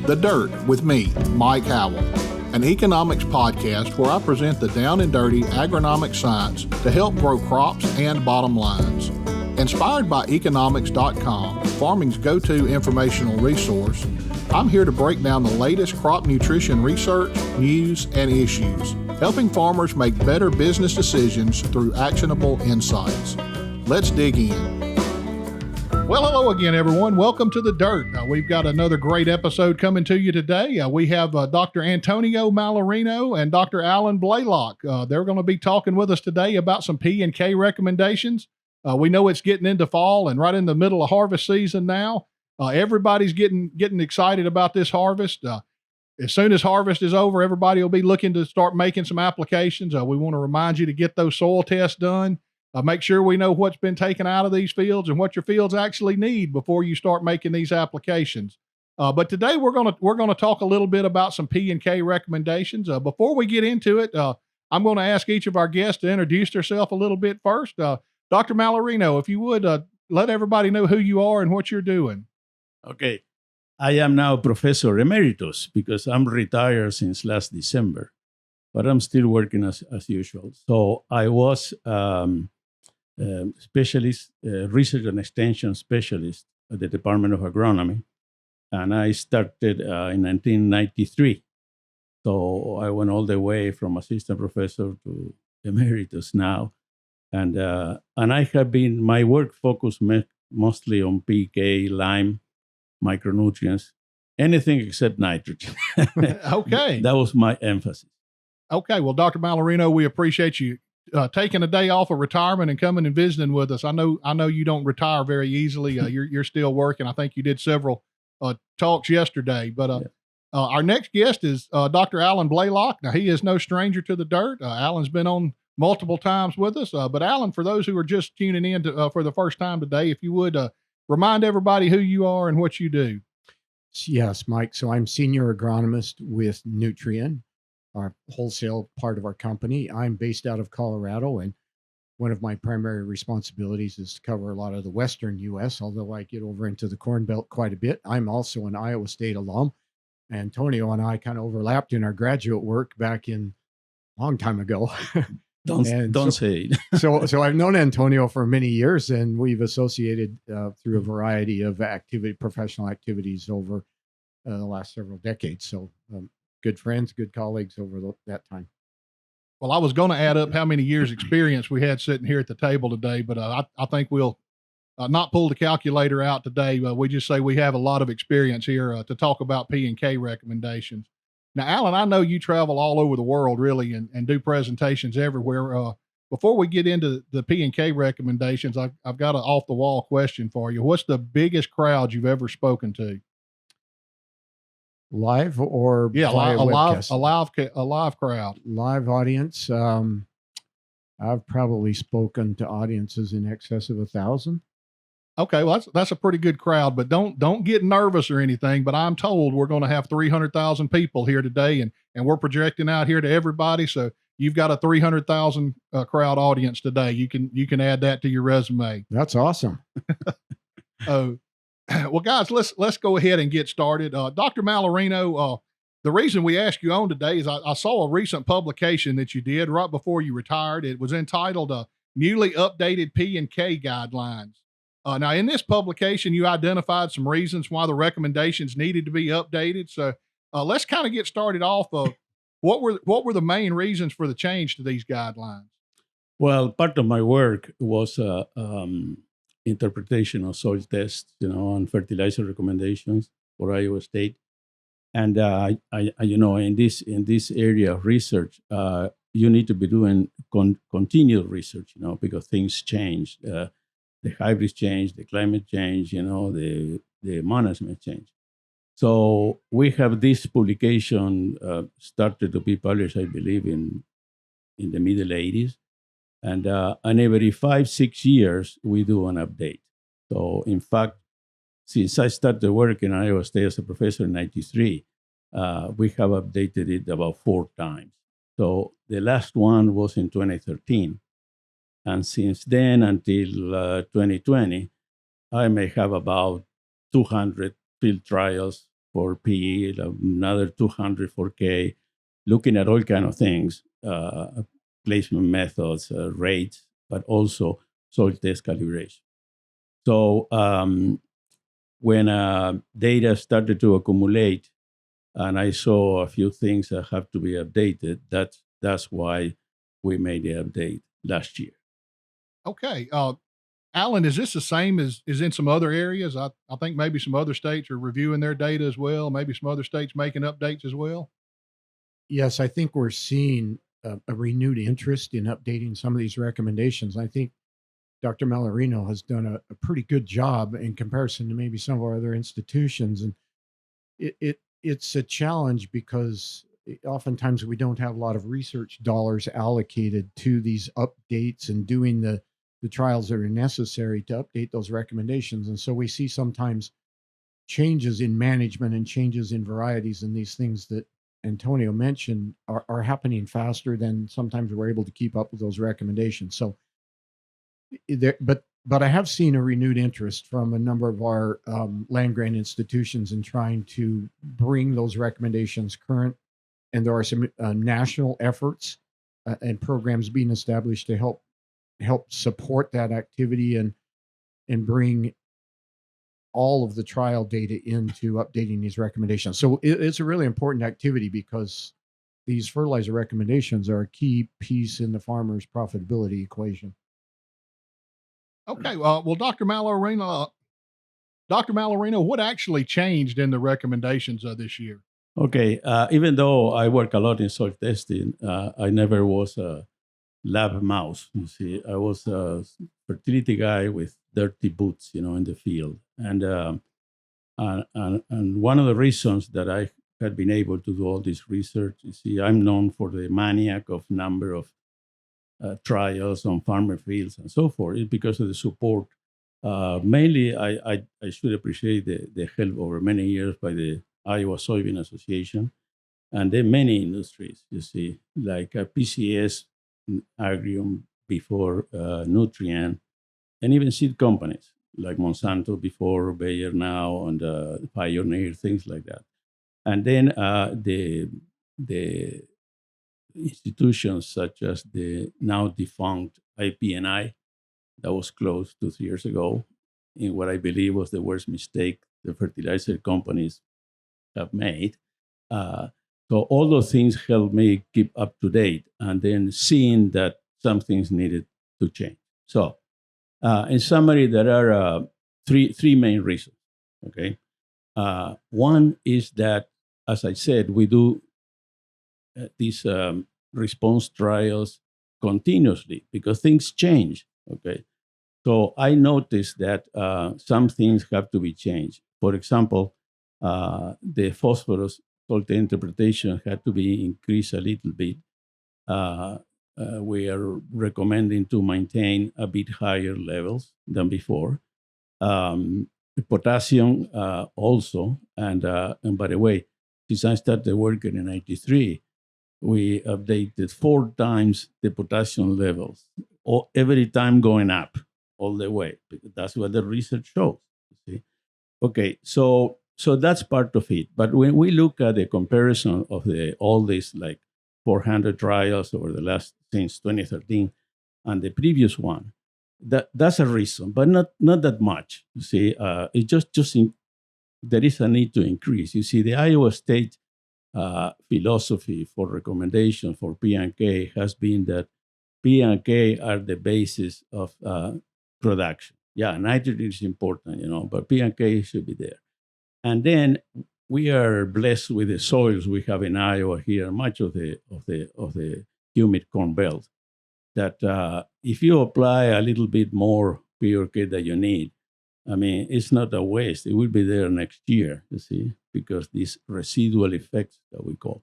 The Dirt with me, Mike Howell, an economics podcast where I present the down and dirty agronomic science to help grow crops and bottom lines. Inspired by economics.com, farming's go-to informational resource, I'm here to break down the latest crop nutrition research, news, and issues, helping farmers make better business decisions through actionable insights. Let's dig in. Well, hello again, everyone. Welcome to The Dirt. We've got another great episode coming to you today. We have Dr. Antonio Mallarino and Dr. Allan Blaylock. They're going to be talking with us today about some P&K recommendations. We know it's getting into fall and right in the middle of harvest season now. Everybody's getting excited about this harvest. As soon as harvest is over, everybody will be looking to start making some applications. We want to remind you to get those soil tests done. Make sure we know what's been taken out of these fields and what your fields actually need before you start making these applications. But today we're gonna talk a little bit about some P&K recommendations. Before we get into it, I'm going to ask each of our guests to introduce themselves a little bit first. Dr. Mallarino, if you would let everybody know who you are and what you're doing. Okay, I am now Professor Emeritus because I'm retired since last December, but I'm still working as usual. So I was specialist, research and extension specialist at the Department of Agronomy. And I started in 1993. So I went all the way from assistant professor to emeritus now. And I have been, my work focused mostly on PK, lime, micronutrients, anything except nitrogen. Okay. That was my emphasis. Okay. Well, Dr. Mallarino, we appreciate you taking a day off of retirement and coming and visiting with us. I know you don't retire very easily. You're still working. I think you did several talks yesterday. But our next guest is Dr. Allan Blaylock. Now, he is no stranger to The Dirt. Allan's been on multiple times with us. But Allan, for those who are just tuning in for the first time today, if you would remind everybody who you are and what you do. Yes, Mike. So I'm senior agronomist with Nutrien, our wholesale part of our company. I'm based out of Colorado, and one of my primary responsibilities is to cover a lot of the Western U.S., although I get over into the Corn Belt quite a bit. I'm also an Iowa State alum. Antonio and I kind of overlapped in our graduate work back in a long time ago. Don't say it. So I've known Antonio for many years, and we've associated through a variety of professional activities over the last several decades. So good friends, good colleagues over that time. Well, I was going to add up how many years experience we had sitting here at the table today, but I think we'll not pull the calculator out today. We just say we have a lot of experience here to talk about P&K recommendations. Now, Allan, I know you travel all over the world really and do presentations everywhere. Before we get into the P&K recommendations, I've got an off the wall question for you. What's the biggest crowd you've ever spoken to? Live or a live crowd. Live audience. I've probably spoken to audiences in excess of 1,000. Okay, well that's a pretty good crowd, but don't get nervous or anything. But I'm told we're going to have 300,000 people here today, and we're projecting out here to everybody. So you've got a 300,000 crowd audience today. You can add that to your resume. That's awesome. Well, guys, let's go ahead and get started. Dr. Mallarino, the reason we asked you on today is I saw a recent publication that you did right before you retired. It was entitled Newly Updated P&K Guidelines. Now, in this publication, you identified some reasons why the recommendations needed to be updated. So let's kind of get started off. What were the main reasons for the change to these guidelines? Well, part of my work was interpretation of soil tests, and fertilizer recommendations for Iowa State. And in this area of research, you need to be doing continual research, because things change. The hybrids change, the climate change, the management change. So we have this publication started to be published, I believe, in the middle 80s. And every 5-6 years, we do an update. So in fact, since I started working at Iowa State as a professor in 93, we have updated it about 4 times. So the last one was in 2013. And since then until 2020, I may have about 200 field trials for P, another 200 for K, looking at all kind of things, placement methods, rates, but also soil test calibration. So when data started to accumulate, and I saw a few things that have to be updated, that's why we made the update last year. Okay. Allan, is this the same as in some other areas? I think maybe some other states are reviewing their data as well. Maybe some other states making updates as well. Yes, I think we're seeing a renewed interest in updating some of these recommendations. I think Dr. Mallarino has done a pretty good job in comparison to maybe some of our other institutions. And it's a challenge because oftentimes we don't have a lot of research dollars allocated to these updates and doing the trials that are necessary to update those recommendations. And so we see sometimes changes in management and changes in varieties, and these things that Antonio mentioned are happening faster than sometimes we're able to keep up with those recommendations. So but I have seen a renewed interest from a number of our land grant institutions in trying to bring those recommendations current. And there are some national efforts and programs being established to help support that activity and bring all of the trial data into updating these recommendations. So it's a really important activity because these fertilizer recommendations are a key piece in the farmer's profitability equation. Okay. Well, Dr. Mallarino, what actually changed in the recommendations this year? Okay. Even though I work a lot in soil testing, I never was a lab mouse. You see, I was a fertility guy with dirty boots, in the field. And one of the reasons that I had been able to do all this research, you see, I'm known for the maniac of number of trials on farmer fields and so forth, is because of the support. Mainly, I should appreciate the help over many years by the Iowa Soybean Association, and then many industries, you see, like PCS, Agrium before Nutrien, and even seed companies like Monsanto before, Bayer now, and Pioneer, things like that. And then the institutions such as the now defunct IPNI that was closed 2 years ago in what I believe was the worst mistake the fertilizer companies have made. So all those things helped me keep up to date and then seeing that some things needed to change. So in summary, there are three main reasons, okay? One is that, as I said, we do these response trials continuously because things change, okay? So I noticed that some things have to be changed. For example, the phosphorus salt interpretation had to be increased a little bit. We are recommending to maintain a bit higher levels than before. Potassium also, and by the way, since I started working in '93, we updated 4 times the potassium levels, every time going up all the way, because that's what the research shows. You see? Okay, so that's part of it. But when we look at the comparison of all these like 400 trials over the last since 2013 and the previous one, that's a reason, but not that much. You see, it just there is a need to increase. You see, the Iowa State philosophy for recommendation for P and K has been that P and K are the basis of production. Yeah, nitrogen is important, but P and K should be there. And then we are blessed with the soils we have in Iowa here, much of the humid corn belt, that if you apply a little bit more P or K that you need, I mean, it's not a waste. It will be there next year, you see, because these residual effects that we call.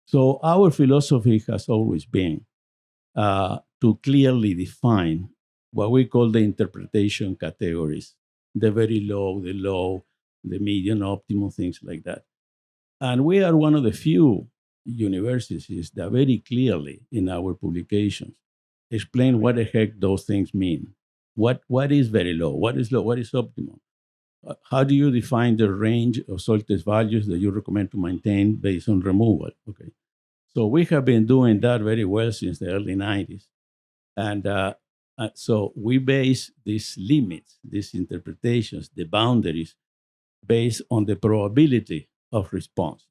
So our philosophy has always been to clearly define what we call the interpretation categories, the very low, the medium, optimum, things like that. And we are one of the few universities that very clearly in our publications explain what the heck those things mean. What is very low? What is low? What is optimum? how do you define the range of soil test values that you recommend to maintain based on removal? Okay. So we have been doing that very well since the early 90s. And so we base these limits, these interpretations, the boundaries, based on the probability of response.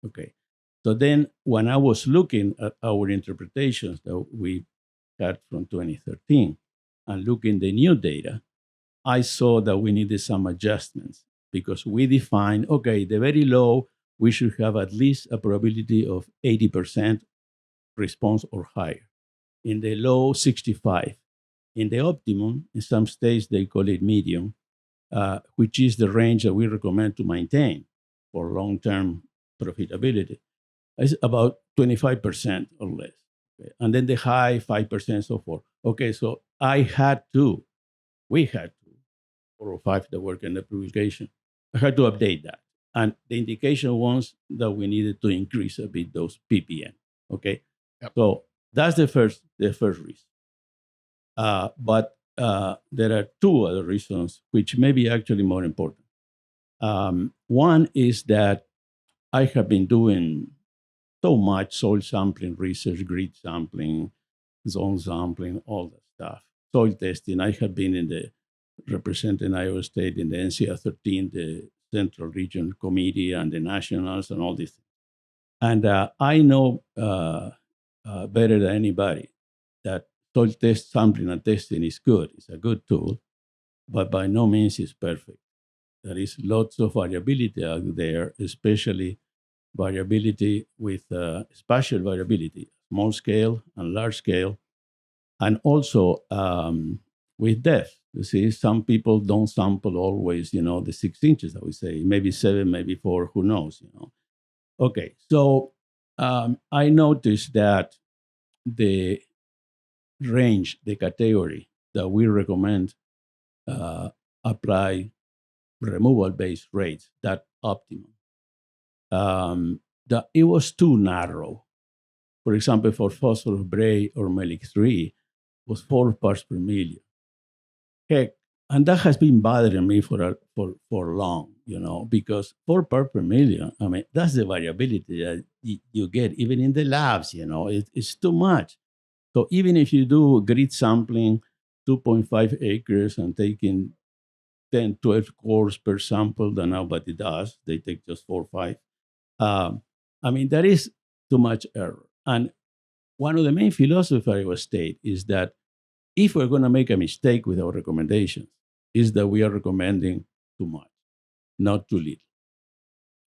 Okay. So then when I was looking at our interpretations that we had from 2013 and looking the new data, I saw that we needed some adjustments because we defined, okay, the very low, we should have at least a probability of 80% response or higher. In the low, 65. In the optimum, in some states, they call it medium, which is the range that we recommend to maintain for long-term profitability. It's about 25% or less. Okay. And then the high, 5%, so forth. Okay, so we had to, 4 or 5 that work in the publication, I had to update that. And the indication was that we needed to increase a bit those ppm. Okay, Yep. So that's the first reason. But there are 2 other reasons which may be actually more important. One is that I have been doing so much soil sampling research, grid sampling, zone sampling, all that stuff. Soil testing. I have been representing Iowa State in the NCR 13, the Central Region Committee, and the Nationals, and all these things. And I know better than anybody that soil test sampling and testing is good. It's a good tool, but by no means is perfect. There is lots of variability out there, especially variability with spatial variability, small scale and large scale, and also with depth. You see, some people don't sample always, the 6 inches, I would say, maybe 7, maybe 4, who knows, Okay, so I noticed that the range, the category that we recommend apply removal-based rates, that optimum, that it was too narrow. For example, for phosphorus Bray or Melic 3 was 4 parts per million. Heck, and that has been bothering me for long, because 4 parts per million, I mean, that's the variability that you get even in the labs, it's too much. So even if you do grid sampling, 2.5 acres and taking 10, 12 cores per sample that nobody does, they take just 4 or 5. I mean, that is too much error. And one of the main philosophies of Iowa State is that if we're going to make a mistake with our recommendations, is that we are recommending too much, not too little.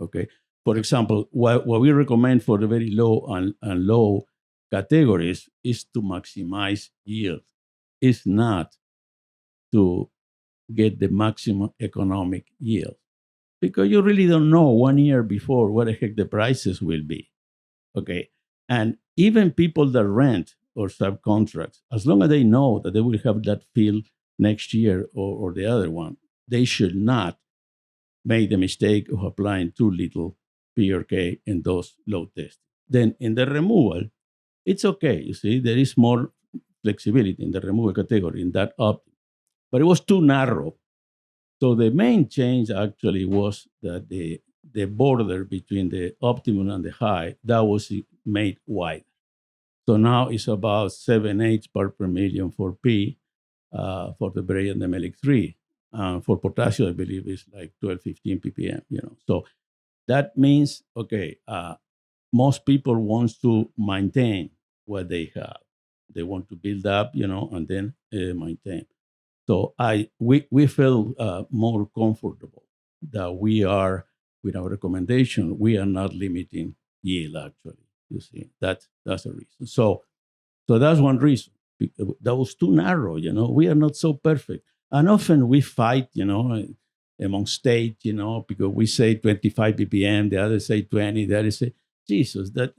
Okay. For example, what we recommend for the very low and low categories is to maximize yield. It's not to get the maximum economic yield, because you really don't know 1 year before what the heck the prices will be. Okay. And even people that rent or subcontracts, as long as they know that they will have that field next year or the other one, they should not make the mistake of applying too little PRK in those low tests. Then in the removal, it's okay. You see, there is more flexibility in the removal category in that up, but it was too narrow. So the main change actually was that the border between the optimum and the high, that was made wide. So now it's about 7-8 parts per million for P, for the Bray and the Melic 3. For potassium, I believe it's like 12-15 ppm. So that means, okay, most people want to maintain what they have. They want to build up, and then maintain. So we feel more comfortable that we are, with our recommendation, we are not limiting yield, actually. You see, that's a reason. So that's one reason. That was too narrow, We are not so perfect. And often we fight, among states, because we say 25 ppm, the others say 20, the others say, Jesus, that's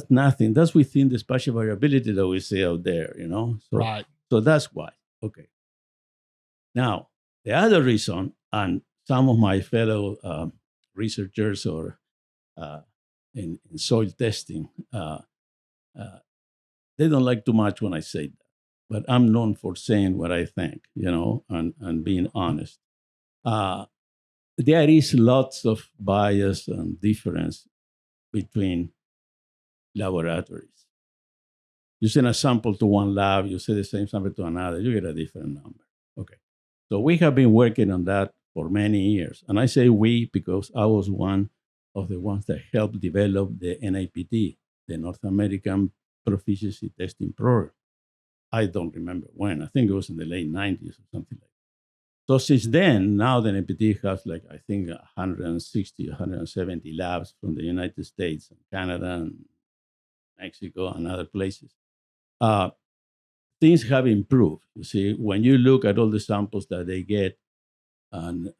nothing. That's within the spatial variability that we see out there, So, Right. So that's why. Okay. Now, the other reason, and some of my fellow researchers or in soil testing, they don't like too much when I say that. But I'm known for saying what I think, and being honest. there is lots of bias and difference between laboratories. You send a sample to one lab, you send the same sample to another, you get a different number. Okay. So we have been working on that for many years. And I say we because I was one of the ones that helped develop the NAPT, the North American Proficiency Testing Program. I don't remember when. I think it was in the late 90s or something like that. So since then, now the NAPT has I think 160, 170 labs from the United States and Canada and Mexico and other places. Things have improved. You see, when you look at all the samples that they get and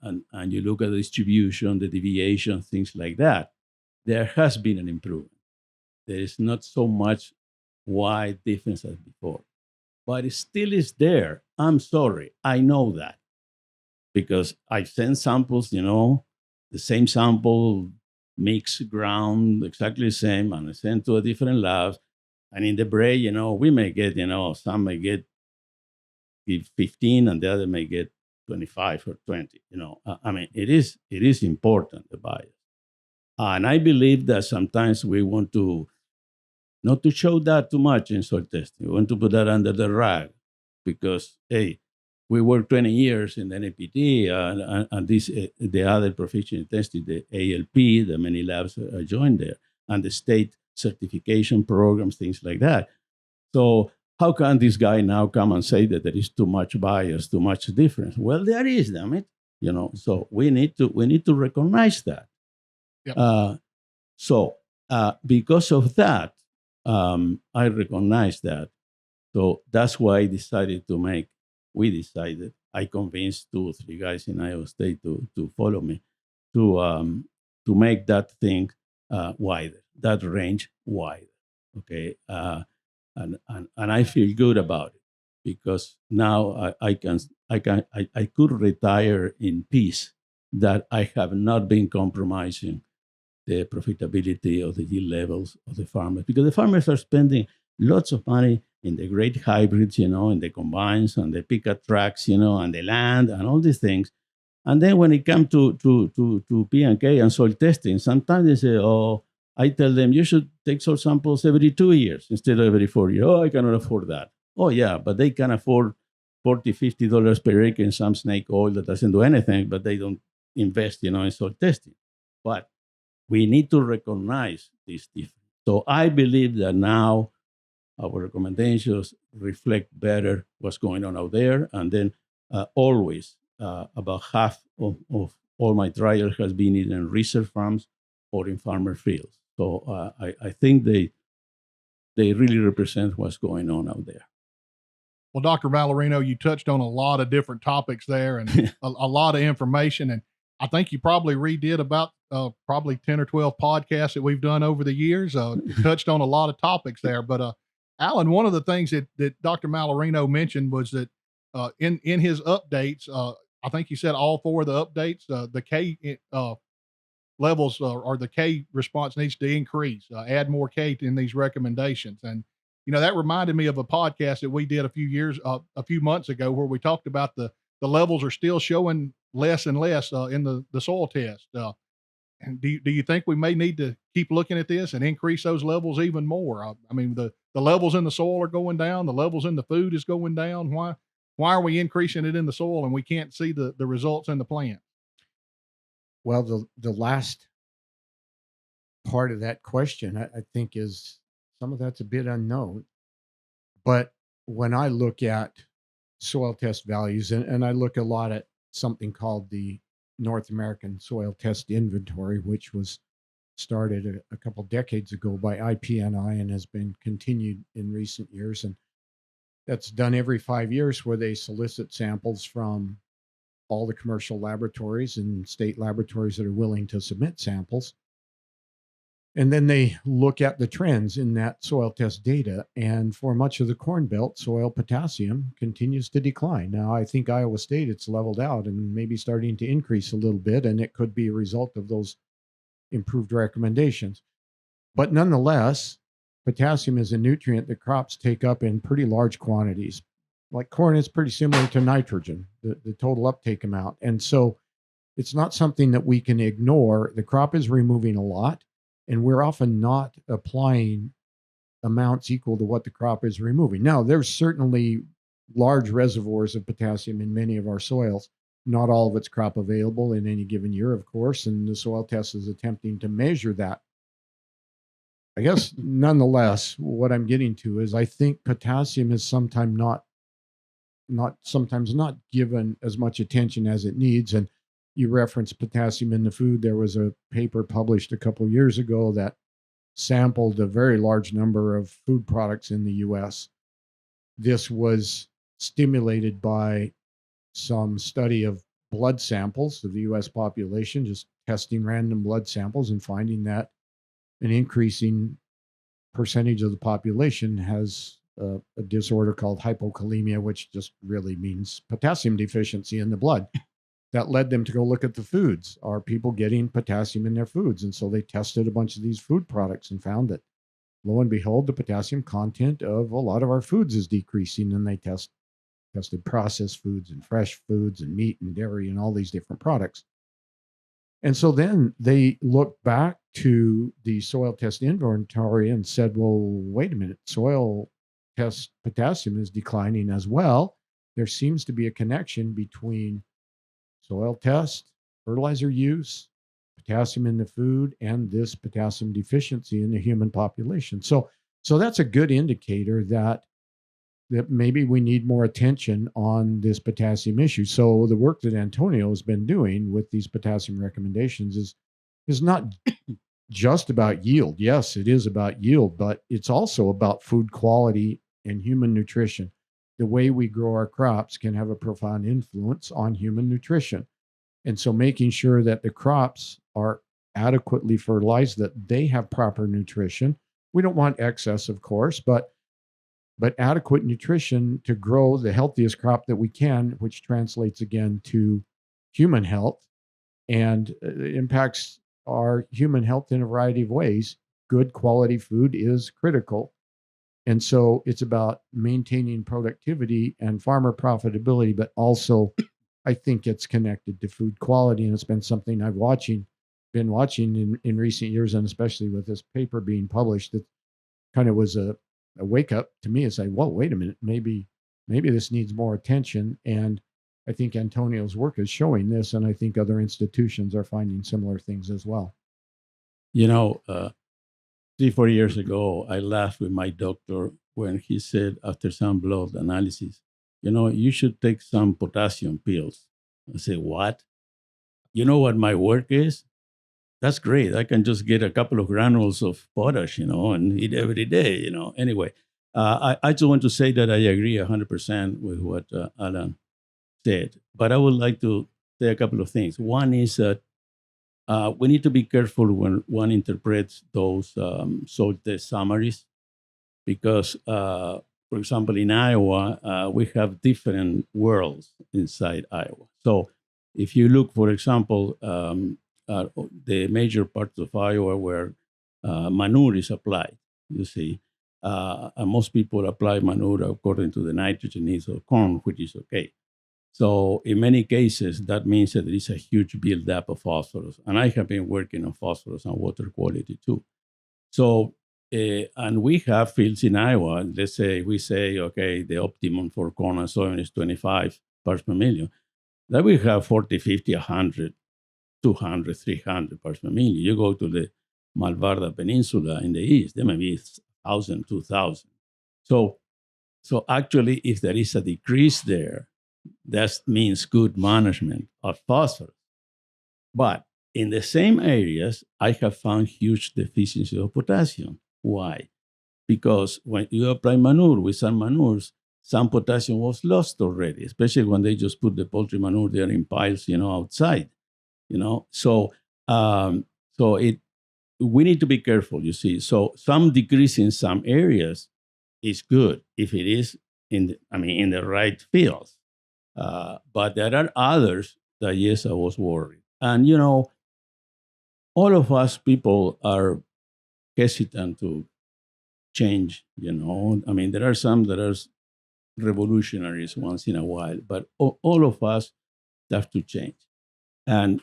you look at the distribution, the deviation, things like that, there has been an improvement. There is not so much wide difference as before, but it still is there. I'm sorry, I know that because I send samples, the same sample, mix, ground, exactly the same, and I send to a different labs. And in the break, we may get, some may get 15 and the other may get 25 or 20. I mean, it is important, the bias. And I believe that sometimes we want to, not to show that too much in soil testing. We want to put that under the rug because, hey, we worked 20 years in the NAPT and this, the other proficiency testing, the ALP, the many labs are joined there, and the state certification programs, things like that. So how can this guy now come and say that there is too much bias, too much difference? Well, there is, damn it. So we need to recognize that. Yep. Because of that, I recognize that. So that's why I convinced 2 or 3 guys in Iowa State to follow me to make that thing wider, that range wider. Okay, and I feel good about it because now I could retire in peace that I have not been compromising the profitability of the yield levels of the farmers, because the farmers are spending lots of money in the great hybrids, in the combines and the pickup trucks, and the land and all these things. And then when it comes to P&K and soil testing, sometimes they say, oh, I tell them you should take soil samples every 2 years instead of every 4 years. Oh, I cannot afford that. Oh, yeah, but they can afford $40, $50 per acre in some snake oil that doesn't do anything, but they don't invest, in soil testing. But we need to recognize this difference. So I believe that now our recommendations reflect better what's going on out there. And then always about half of all my trials has been either in research farms or in farmer fields. So I think they really represent what's going on out there. Well, Dr. Mallarino, you touched on a lot of different topics there and a lot of information. And I think you probably redid about probably 10 or 12 podcasts that we've done over the years. Touched on a lot of topics there. But Allan, one of the things that Dr. Mallarino mentioned was that in his updates, I think he said all 4 of the updates, the K levels or the K response needs to increase, add more K in these recommendations. And, that reminded me of a podcast that we did a few months ago where we talked about the levels are still showing less and less in the soil test. And do you think we may need to keep looking at this and increase those levels even more? I mean, the levels in the soil are going down. The levels in the food is going down. Why are we increasing it in the soil and we can't see the results in the plant? Well, the last part of that question, I think, is some of that's a bit unknown. But when I look at soil test values, and I look a lot at something called the North American Soil Test Inventory, which was started a couple decades ago by IPNI and has been continued in recent years. And that's done every 5 years, where they solicit samples from all the commercial laboratories and state laboratories that are willing to submit samples. And then they look at the trends in that soil test data. And for much of the Corn Belt, soil potassium continues to decline. Now, I think Iowa State, it's leveled out and maybe starting to increase a little bit. And it could be a result of those improved recommendations. But nonetheless, potassium is a nutrient that crops take up in pretty large quantities. Like corn is pretty similar to nitrogen, the total uptake amount. And so it's not something that we can ignore. The crop is removing a lot, and we're often not applying amounts equal to what the crop is removing. Now, there's certainly large reservoirs of potassium in many of our soils. Not all of it's crop available in any given year, of course, and the soil test is attempting to measure that. I guess, nonetheless, what I'm getting to is I think potassium is sometimes not given as much attention as it needs. And you referenced potassium in the food. There was a paper published a couple of years ago that sampled a very large number of food products in the U.S. This was stimulated by some study of blood samples of the U.S. population, just testing random blood samples and finding that an increasing percentage of the population has a disorder called hypokalemia, which just really means potassium deficiency in the blood. That led them to go look at the foods. Are people getting potassium in their foods? And so they tested a bunch of these food products and found that, lo and behold, the potassium content of a lot of our foods is decreasing. And they tested processed foods and fresh foods and meat and dairy and all these different products. And so then they looked back to the soil test inventory and said, well, wait a minute, soil test potassium is declining as well. There seems to be a connection between soil test, fertilizer use, potassium in the food, and this potassium deficiency in the human population. So that's a good indicator that maybe we need more attention on this potassium issue. So the work that Antonio has been doing with these potassium recommendations is not just about yield. Yes, it is about yield, but it's also about food quality and human nutrition. The way we grow our crops can have a profound influence on human nutrition. And so making sure that the crops are adequately fertilized, that they have proper nutrition. We don't want excess, of course, but adequate nutrition to grow the healthiest crop that we can, which translates again to human health and impacts our human health in a variety of ways. Good quality food is critical. And so it's about maintaining productivity and farmer profitability, but also I think it's connected to food quality. And it's been something I've been watching in recent years, and especially with this paper being published, that kind of was a wake up to me. It's like, whoa, wait a minute, maybe this needs more attention. And I think Antonio's work is showing this, and I think other institutions are finding similar things as well. 3-4 years ago, I laughed with my doctor when he said, after some blood analysis, you should take some potassium pills. I said, what? You know what my work is? That's great. I can just get a couple of granules of potash, and eat every day, Anyway, I just want to say that I agree 100% with what Allan said. But I would like to say a couple of things. One is that we need to be careful when one interprets those soil test summaries, because, for example, in Iowa, we have different worlds inside Iowa. So if you look, for example, the major parts of Iowa where manure is applied, you see, and most people apply manure according to the nitrogen needs of corn, which is okay. So in many cases, that means that there is a huge buildup of phosphorus. And I have been working on phosphorus and water quality too. So, and we have fields in Iowa. Let's say we say, okay, the optimum for corn and soybean is 25 parts per million. That we have 40, 50, 100, 200, 300 parts per million. You go to the Malvarda Peninsula in the east, there may be 1,000, 2,000. So actually, if there is a decrease there, that means good management of phosphorus. But in the same areas, I have found huge deficiency of potassium. Why? Because when you apply manure with some manures, some potassium was lost already, especially when they just put the poultry manure there in piles, outside. So we need to be careful, you see. So some decrease in some areas is good if it is in the right fields. But there are others that, yes, I was worried. And, all of us people are hesitant to change, there are some that are revolutionaries once in a while, but all of us have to change. And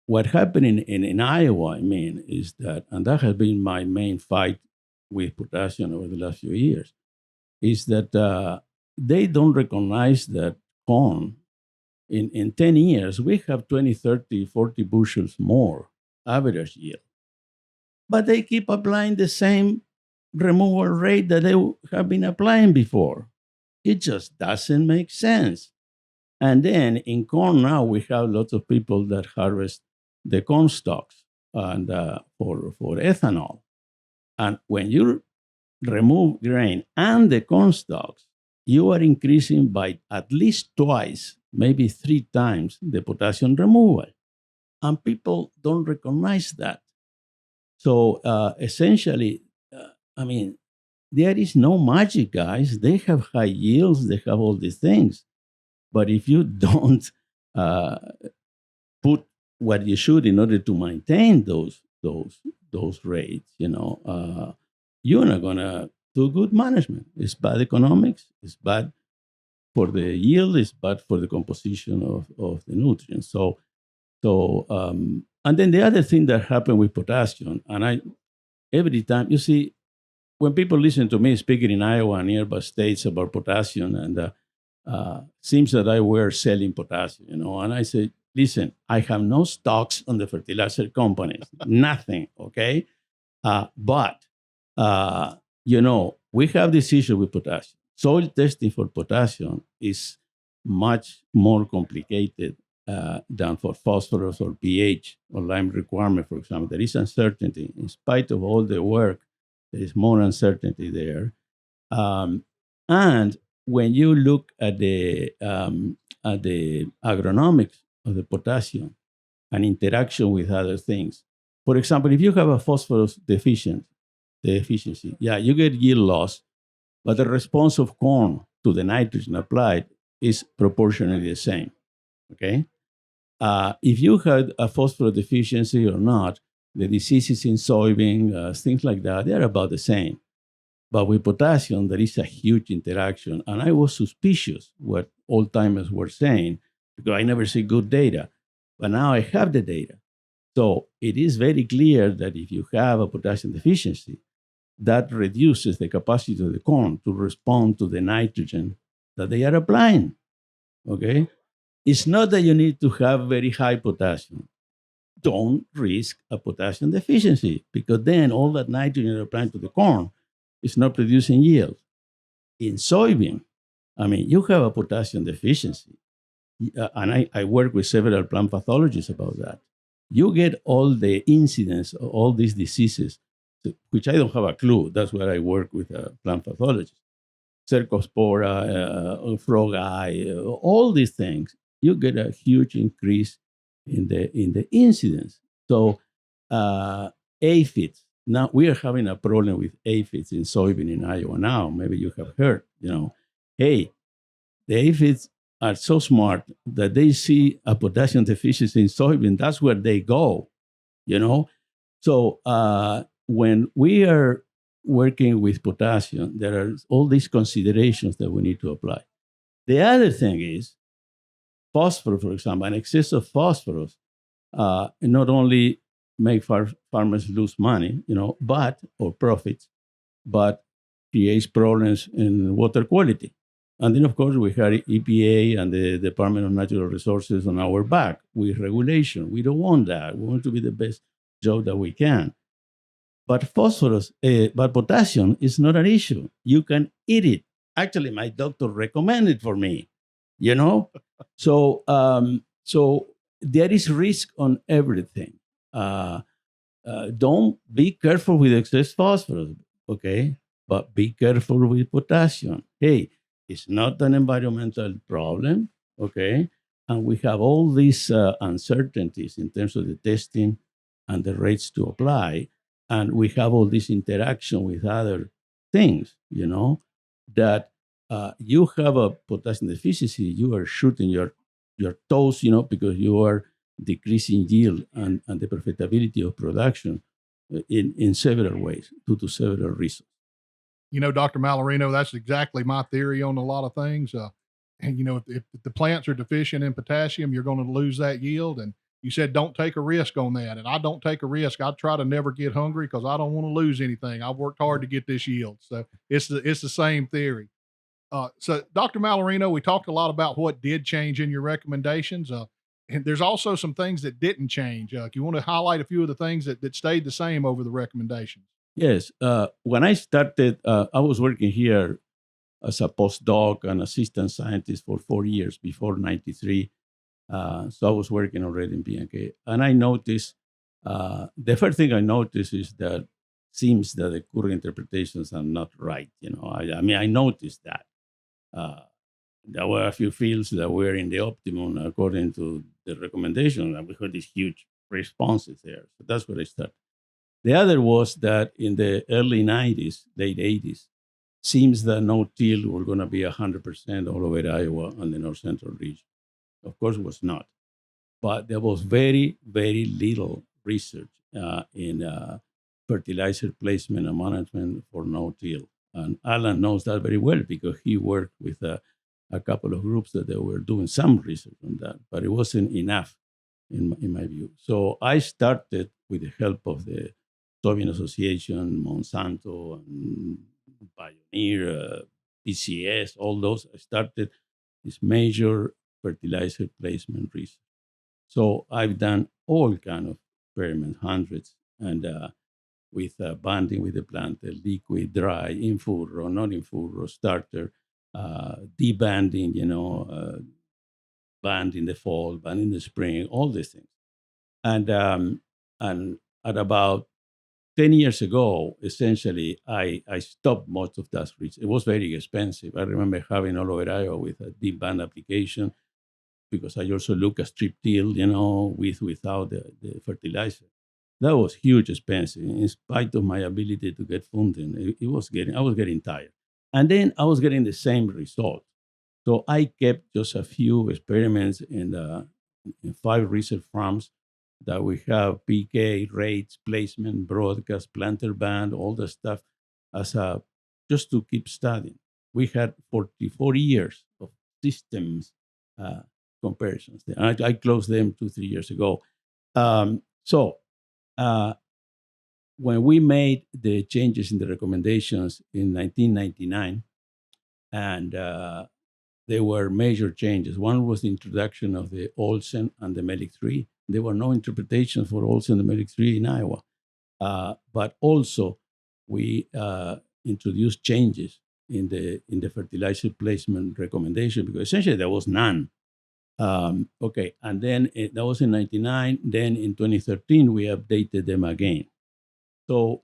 what happened in Iowa, I mean, is that, and that has been my main fight with potassium over the last few years, is that they don't recognize that corn, in 10 years, we have 20, 30, 40 bushels more average yield. But they keep applying the same removal rate that they have been applying before. It just doesn't make sense. And then in corn now, we have lots of people that harvest the corn stalks and for ethanol. And when you remove grain and the corn stalks, you are increasing by at least twice, maybe 3 times the potassium removal. And people don't recognize that. So essentially, I mean, there is no magic, guys. They have high yields, they have all these things. But if you don't put what you should in order to maintain those rates, you're not gonna do good management. It's bad economics. It's bad for the yield. It's bad for the composition of the nutrients. So and then the other thing that happened with potassium, and every time you see when people listen to me speaking in Iowa and nearby states about potassium, and seems that I were selling potassium, and I say, listen, I have no stocks on the fertilizer companies, nothing, okay? But we have this issue with potassium. Soil testing for potassium is much more complicated than for phosphorus or pH or lime requirement, for example. There is uncertainty. In spite of all the work, there is more uncertainty there. And when you look at the agronomics of the potassium and interaction with other things, for example, if you have a phosphorus deficiency, you get yield loss, but the response of corn to the nitrogen applied is proportionally the same. Okay, if you had a phosphorus deficiency or not, the diseases in soybean, things like that, they're about the same. But with potassium, there is a huge interaction. And I was suspicious what old timers were saying because I never see good data. But now I have the data. So it is very clear that if you have a potassium deficiency, that reduces the capacity of the corn to respond to the nitrogen that they are applying. Okay? It's not that you need to have very high potassium. Don't risk a potassium deficiency because then all that nitrogen you're applying to the corn is not producing yield. In soybean, I mean, you have a potassium deficiency. And I work with several plant pathologists about that. You get all the incidence of all these diseases, which I don't have a clue. That's where I work with a plant pathologist. Cercospora, frog eye, all these things. You get a huge increase in the incidence. So aphids. Now we are having a problem with aphids in soybean in Iowa now. Maybe you have heard, hey, the aphids are so smart that they see a potassium deficiency in soybean. That's where they go, So when we are working with potassium, there are all these considerations that we need to apply. The other thing is phosphorus, for example, an excess of phosphorus not only make farmers lose money, or profits, but creates problems in water quality. And then, of course, we have EPA and the Department of Natural Resources on our back with regulation. We don't want that. We want to be the best job that we can. But but potassium is not an issue. You can eat it. Actually, my doctor recommended for me, So there is risk on everything. Don't be careful with excess phosphorus, okay? But be careful with potassium. Hey, it's not an environmental problem, okay? And we have all these uncertainties in terms of the testing and the rates to apply. And we have all this interaction with other things, that you have a potassium deficiency, you are shooting your toes, because you are decreasing yield and the profitability of production in several ways due to several reasons. Dr. Mallarino, that's exactly my theory on a lot of things. And, if the plants are deficient in potassium, you're going to lose that yield. And you said don't take a risk on that, and I don't take a risk. I try to never get hungry because I don't want to lose anything. I've worked hard to get this yield, so it's the same theory. So, Dr. Mallarino, we talked a lot about what did change in your recommendations. And there's also some ththings that didn't change. You want to highlight a few of the things that stayed the same over the recommendations? Yes. When I started, I was working here as a postdoc and assistant scientist for 4 years before 93. So I was working already in B&K. And I noticed, the first thing I noticed is that seems that the current interpretations are not right. I mean, I noticed that. There were a few fields that were in the optimum according to the recommendation, and we had these huge responses there. So that's where I started. The other was that in the early 90s, late 80s, seems that no-till were going to be 100% all over Iowa and the north central region. Of course, it was not. But there was very, very little research in fertilizer placement and management for no-till. And Allan knows that very well because he worked with a couple of groups that they were doing some research on that, but it wasn't enough in my view. So I started with the help of the Soybean Association, Monsanto, and Pioneer, PCS, all those. I started this major fertilizer placement research. So I've done all kind of experiments, hundreds, and with banding with the plant, liquid, dry, in furrow, not in furrow, starter, debanding, band in the fall, band in the spring, all these things. And at about 10 years ago, essentially, I stopped most of that research. It was very expensive. I remember having all over Iowa with a deep band application because I also look at strip till, without the fertilizer. That was huge expensive. In spite of my ability to get funding, I was getting tired. And then I was getting the same result. So I kept just a few experiments in 5 research farms that we have PK, rates, placement, broadcast, planter band, all the stuff just to keep studying. We had 44 years of systems comparisons. I closed them 2-3 years ago. When we made the changes in the recommendations in 1999, and there were major changes. One was the introduction of the Olsen and the Melic 3. There were no interpretations for Olsen and the Melic 3 in Iowa. But also, we introduced changes in the fertilizer placement recommendation because essentially there was none. And then that was in 99. Then in 2013, we updated them again. So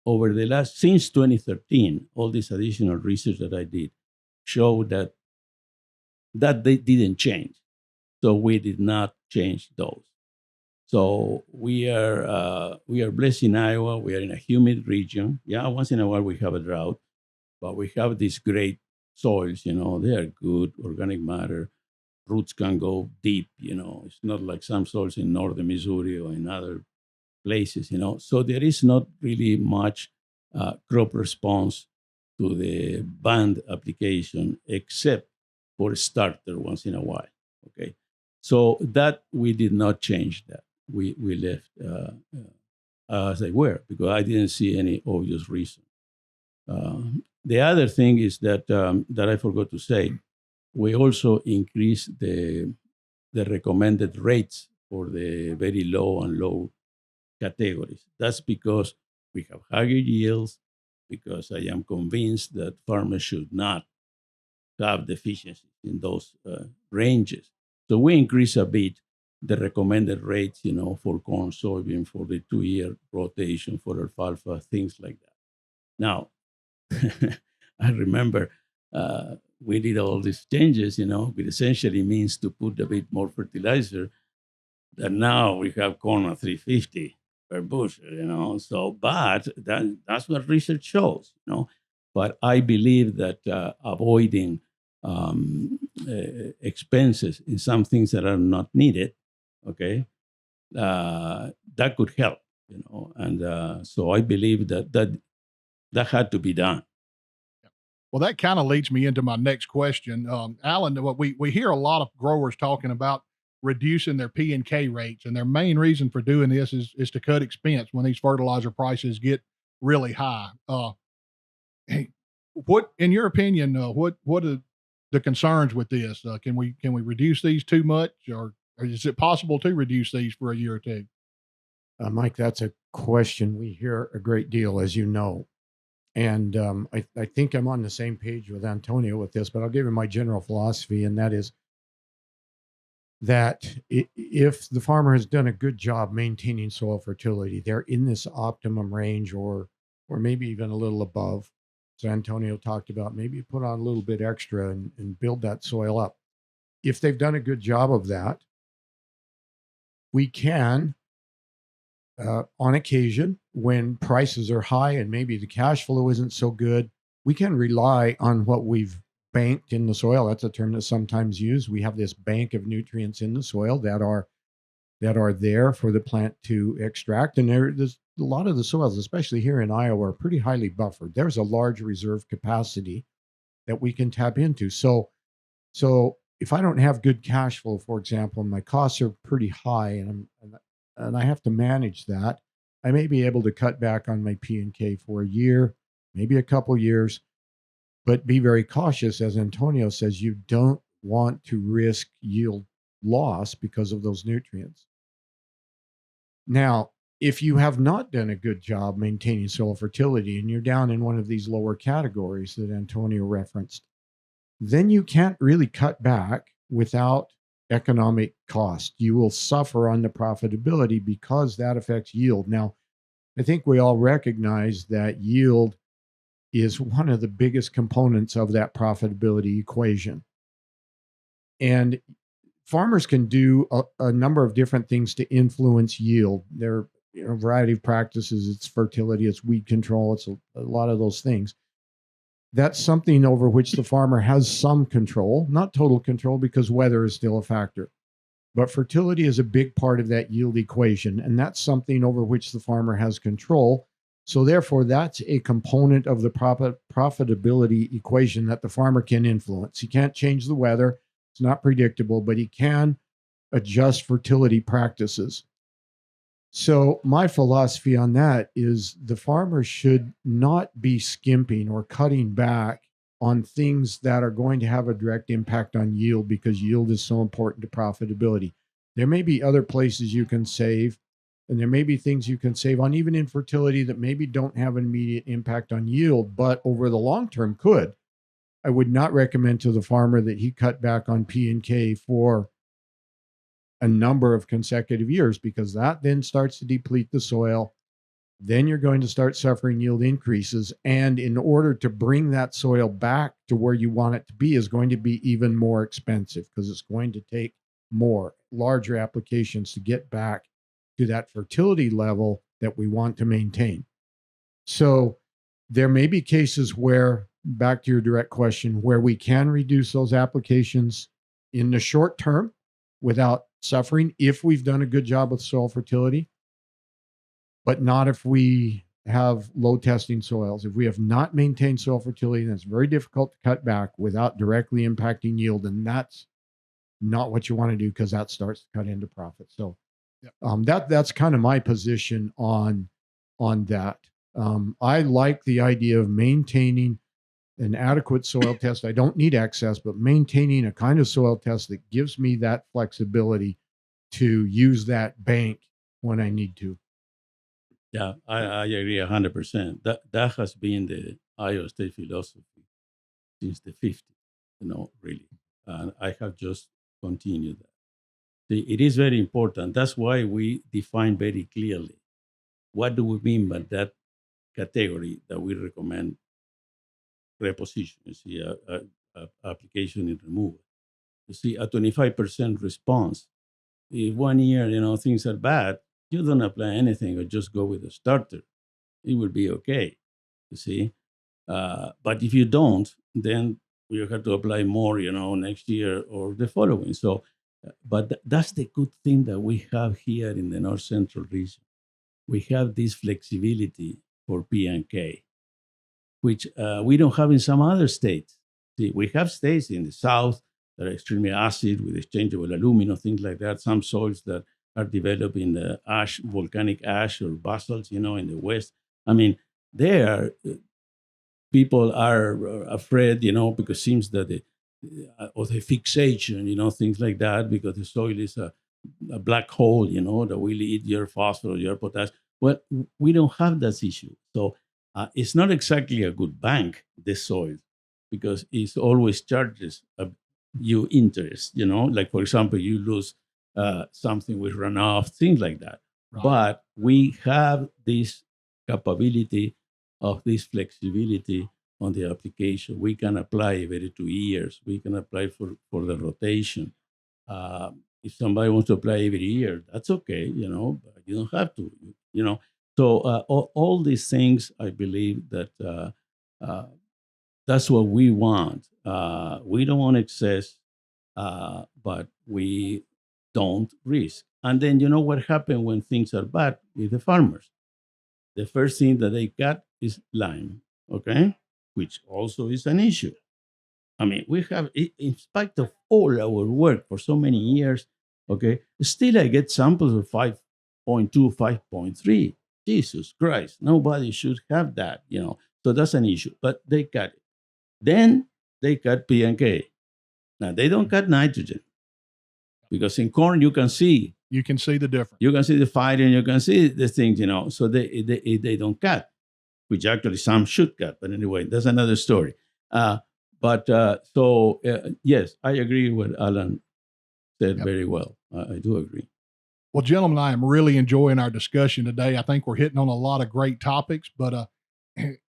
since 2013, all this additional research that I did showed that they didn't change. So we did not change those. So we are blessed in Iowa. We are in a humid region. Yeah, once in a while we have a drought, but we have these great soils. They are good, organic matter. Roots can go deep. It's not like some soils in northern Missouri or in other places. So there is not really much crop response to the band application except for a starter once in a while. Okay, so that we did not change that. We left as they were because I didn't see any obvious reason. The other thing is that I forgot to say, we also increased the recommended rates for the very low and low categories. That's because we have higher yields, because I am convinced that farmers should not have deficiencies in those ranges. So we increase a bit the recommended rates, for corn, soybean, for the 2-year rotation, for alfalfa, things like that. Now, I remember we did all these changes, which essentially means to put a bit more fertilizer. And now we have corn at 350 per bushel, So, but that's what research shows, But I believe that avoiding expenses in some things that are not needed, okay, that could help, And so I believe that had to be done. Well, that kind of leads me into my next question. Allan, what we hear a lot of growers talking about reducing their P and K rates, and their main reason for doing this is to cut expense when these fertilizer prices get really high. Hey, what, in your opinion, what are the concerns with this? Can we reduce these too much, or is it possible to reduce these for a year or two? Mike, that's a question we hear a great deal, as you know. And I think I'm on the same page with Antonio with this, but I'll give you my general philosophy, and that is that if the farmer has done a good job maintaining soil fertility, they're in this optimum range, or maybe even a little above. So Antonio talked about maybe put on a little bit extra and build that soil up. If they've done a good job of that, we can, on occasion, when prices are high and maybe the cash flow isn't so good, we can rely on what we've banked in the soil. That's a term that's sometimes used. We have this bank of nutrients in the soil that are there for the plant to extract. And there's a lot of the soils, especially here in Iowa, are pretty highly buffered. There's a large reserve capacity that we can tap into. So if I don't have good cash flow, for example, and my costs are pretty high, and I have to manage that, I may be able to cut back on my P and K for a year, maybe a couple years, but be very cautious. As Antonio says, you don't want to risk yield loss because of those nutrients. Now, if you have not done a good job maintaining soil fertility and you're down in one of these lower categories that Antonio referenced, then you can't really cut back without economic cost. You will suffer on the profitability because that affects yield. Now, I think we all recognize that yield is one of the biggest components of that profitability equation. And farmers can do a number of different things to influence yield. There are a variety of practices. It's fertility, it's weed control, it's a lot of those things. That's something over which the farmer has some control, not total control, because weather is still a factor. But fertility is a big part of that yield equation, and that's something over which the farmer has control. So therefore, that's a component of the profitability equation that the farmer can influence. He can't change the weather. It's not predictable, but he can adjust fertility practices. So my philosophy on that is the farmer should not be skimping or cutting back on things that are going to have a direct impact on yield, because yield is so important to profitability. There may be other places you can save, and there may be things you can save on even in fertility that maybe don't have an immediate impact on yield, but over the long term could. I would not recommend to the farmer that he cut back on P and K for a number of consecutive years, because that then starts to deplete the soil. Then you're going to start suffering yield increases. And in order to bring that soil back to where you want it to be is going to be even more expensive, because it's going to take larger applications to get back to that fertility level that we want to maintain. So there may be cases where, back to your direct question, where we can reduce those applications in the short term without suffering if we've done a good job with soil fertility, but not if we have low testing soils. If we have not maintained soil fertility, then it's very difficult to cut back without directly impacting yield. And that's not what you want to do, because that starts to cut into profit. So that's kind of my position on that. I like the idea of maintaining an adequate soil test. I don't need excess, but maintaining a kind of soil test that gives me that flexibility to use that bank when I need to. Yeah, I agree 100%. That has been the Iowa State philosophy since the 50s, really. And I have just continued that. See, it is very important. That's why we define very clearly what do we mean by that category that we recommend reposition. You see, application and removal. You see, a 25% response. If 1 year, things are bad, you don't apply anything or just go with a starter. It will be okay, you see. But if you don't, then you have to apply more, next year or the following. So, but that's the good thing that we have here in the North Central region. We have this flexibility for P and K, which we don't have in some other states. See, we have states in the South that are extremely acid with exchangeable aluminum, things like that. Some soils that are developed in the ash, volcanic ash or basalts, in the West. I mean, there, people are afraid, because it seems that of the fixation, things like that, because the soil is a black hole, that will eat your phosphorus, your potassium. Well, we don't have that issue. So it's not exactly a good bank, the soil, because it always charges you interest, like, for example, you lose something with runoff, things like that. Right. But we have this capability of this flexibility on the application. We can apply every 2 years. We can apply for the rotation. If somebody wants to apply every year, that's okay, but you don't have to, So all these things, I believe that that's what we want. We don't want excess, but we don't risk. And then what happens when things are bad with the farmers? The first thing that they got is lime, okay? Which also is an issue. I mean, we have, in spite of all our work for so many years, okay, still I get samples of 5.2, 5.3. Jesus Christ, nobody should have that, So that's an issue, but they cut it. Then they cut P and K. Now, they don't cut nitrogen because in corn you can see. You can see the difference. You can see the fight and you can see the things, So they don't cut, which actually some should cut. But anyway, that's another story. Yes, I agree with Allan said very well. I do agree. Well, gentlemen, I am really enjoying our discussion today. I think we're hitting on a lot of great topics, but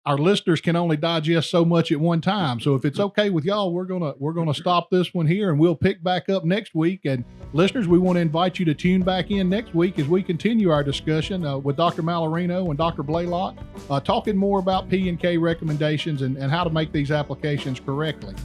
our listeners can only digest so much at one time. So if it's okay with y'all, we're gonna stop this one here, and we'll pick back up next week. And listeners, we want to invite you to tune back in next week as we continue our discussion with Dr. Mallarino and Dr. Blaylock, talking more about P and K recommendations and how to make these applications correctly.